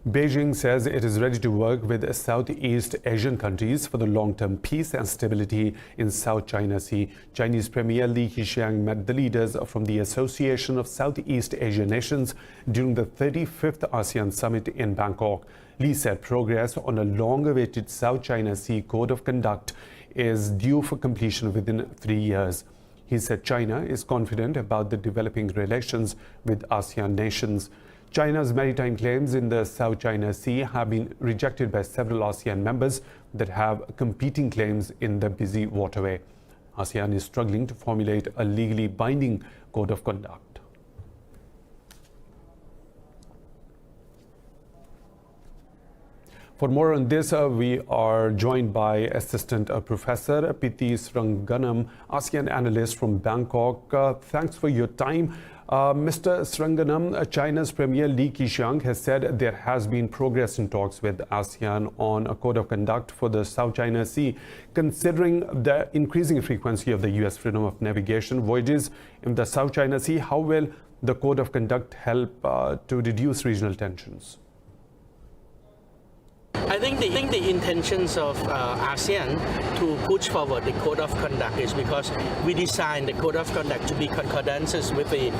Beijing says it is ready to work with Southeast Asian countries for the long-term peace and stability in South China Sea. Chinese Premier Li Keqiang met the leaders from the Association of Southeast Asian Nations during the 35th ASEAN Summit in Bangkok. Li said progress on a long-awaited South China Sea Code of Conduct is due for completion within 3 years. He said China is confident about the developing relations with ASEAN nations. China's maritime claims in the South China Sea have been rejected by several ASEAN members that have competing claims in the busy waterway. ASEAN is struggling to formulate a legally binding code of conduct. For more on this, we are joined by Assistant Professor Piti Sranganam, ASEAN analyst from Bangkok. Thanks for your time. Mr. Sranganam, China's Premier Li Keqiang has said there has been progress in talks with ASEAN on a code of conduct for the South China Sea. Considering the increasing frequency of the U.S. freedom of navigation voyages in the South China Sea, how will the code of conduct help to reduce regional tensions? I think the intentions of ASEAN to push forward the code of conduct is because we designed the code of conduct to be concordances with the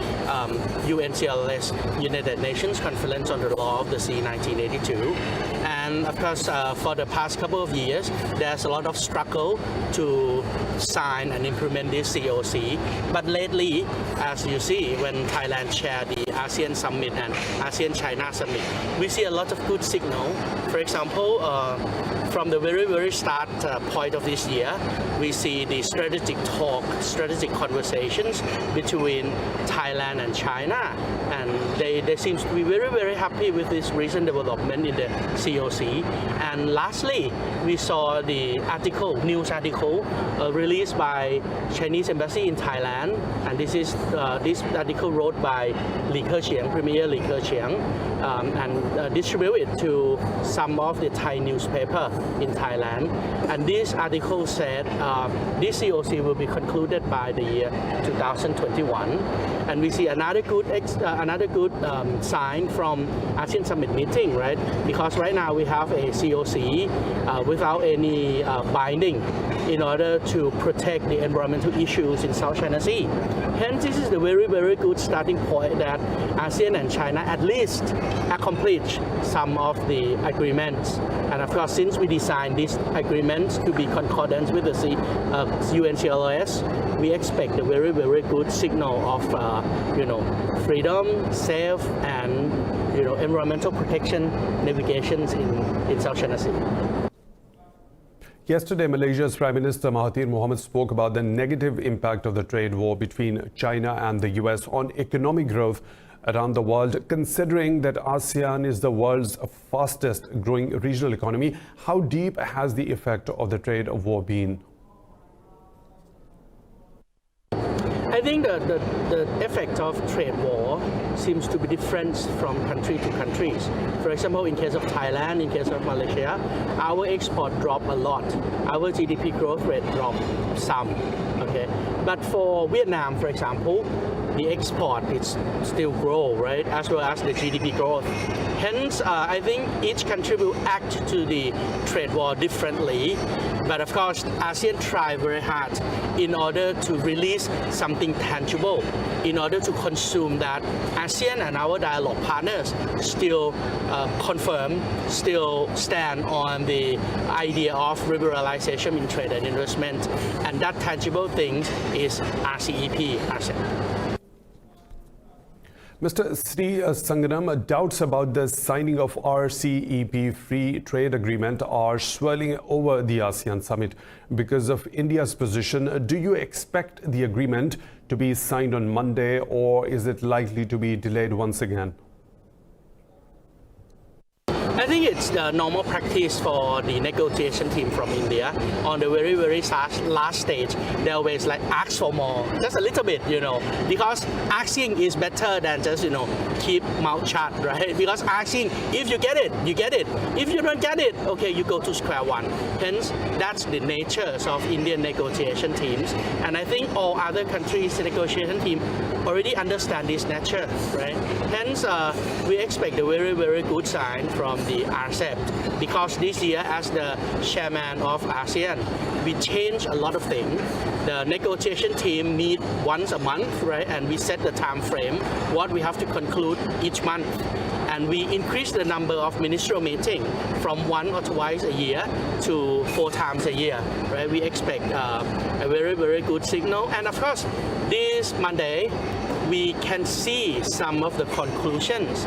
UNCLOS, United Nations Conference on the Law of the Sea 1982. And of course, for the past couple of years, there's a lot of struggle to sign and implement this COC. But lately, as you see, when Thailand chaired the ASEAN Summit and ASEAN-China Summit, we see a lot of good signal. For example, from the very start point of this year, we see the strategic conversations between Thailand and China, and they seem to be very happy with this recent development in the COC. And lastly, we saw the news article released by Chinese Embassy in Thailand, and this article wrote by Li Keqiang, Premier Li Keqiang, and distributed to some of the Thai newspaper in Thailand. And this article said this COC will be concluded by the year 2021. And we see another good sign from ASEAN Summit meeting, right? Because right now we have a COC without any binding in order to protect the environmental issues in South China Sea. Hence, this is the very good starting point that ASEAN and China at least accomplish some of the agreements. And of course, since we designed these agreements to be concordant with the UNCLOS, we expect a very good signal of freedom, safe, and environmental protection navigations in South China Sea. Yesterday, Malaysia's Prime Minister Mahathir Mohamad spoke about the negative impact of the trade war between China and the US on economic growth around the world. Considering that ASEAN is the world's fastest growing regional economy, how deep has the effect of the trade war been? I think the effect of trade war seems to be different from country to countries. For example, in case of Thailand, in case of Malaysia, our export dropped a lot. Our GDP growth rate dropped some. Okay, but for Vietnam, for example, the export is still grow, right, as well as the GDP growth. Hence, I think each country will act to the trade war differently. But of course, ASEAN tried very hard in order to release something tangible, in order to consume that ASEAN and our dialogue partners still still stand on the idea of liberalization in trade and investment. And that tangible thing is RCEP, ASEAN. Mr. Sri Sanganam, doubts about the signing of RCEP free trade agreement are swirling over the ASEAN summit because of India's position. Do you expect the agreement to be signed on Monday, or is it likely to be delayed once again? I think it's the normal practice for the negotiation team from India. On the very, very last stage, they always like ask for more, just a little bit, because asking is better than just, keep mouth shut, right? Because asking, if you get it, you get it. If you don't get it, okay, you go to square one. Hence, that's the nature of Indian negotiation teams. And I think all other countries' negotiation team already understand this nature, right? Hence, we expect a very, very good sign from the RCEP, because this year, as the chairman of ASEAN, we change a lot of things. The negotiation team meet once a month, right? And we set the time frame, what we have to conclude each month. And we increase the number of ministerial meetings from 1 or twice a year to 4 times a year, right? We expect a very, very good signal. And of course, this Monday, we can see some of the conclusions.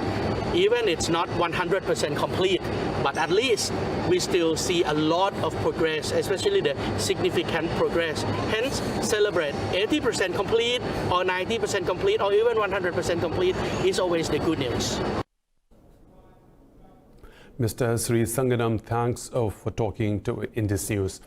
Even it's not 100% complete, but at least we still see a lot of progress, especially the significant progress. Hence, celebrate 80% complete or 90% complete or even 100% complete is always the good news. Mr. Sri Sanganam, thanks for talking to Indus News.